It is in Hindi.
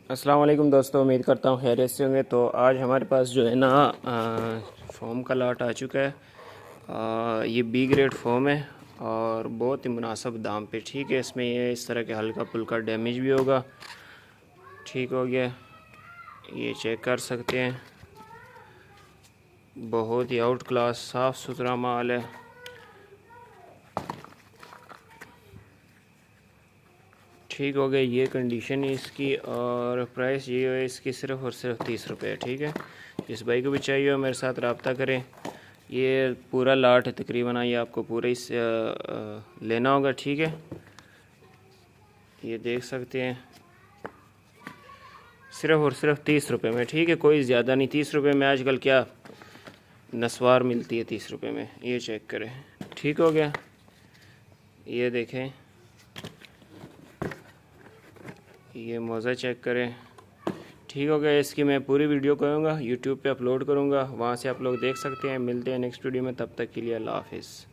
अस्सलाम वालेकुम दोस्तों, उम्मीद करता हूँ खैरियत से होंगे। तो आज हमारे पास जो है ना फ़ोम का लॉट आ चुका है। ये बी ग्रेड फ़ोम है और बहुत ही मुनासिब दाम पे। ठीक है, इसमें ये इस तरह के हल्का फुल्का डैमेज भी होगा। ठीक हो गया, ये चेक कर सकते हैं। बहुत ही आउट क्लास साफ़ सुथरा माल है। ठीक हो गया, ये कंडीशन है इसकी और प्राइस ये है इसकी सिर्फ़ और सिर्फ 30 रुपये। ठीक है, जिस भाई को भी चाहिए हो मेरे साथ रब्ता करें। ये पूरा लाट है तकरीबन, ये आपको पूरा इस लेना होगा। ठीक है, ये देख सकते हैं सिर्फ़ और सिर्फ 30 रुपये में। ठीक है, कोई ज़्यादा नहीं। 30 रुपये में आजकल क्या नस्वार मिलती है 30 रुपये में, ये चेक करें। ठीक हो गया, ये देखें, ये मोज़ा चेक करें। ठीक हो गया, इसकी मैं पूरी वीडियो करूँगा, यूट्यूब पे अपलोड करूँगा, वहाँ से आप लोग देख सकते हैं। मिलते हैं नेक्स्ट वीडियो में, तब तक के लिए अल्लाह हाफिज़।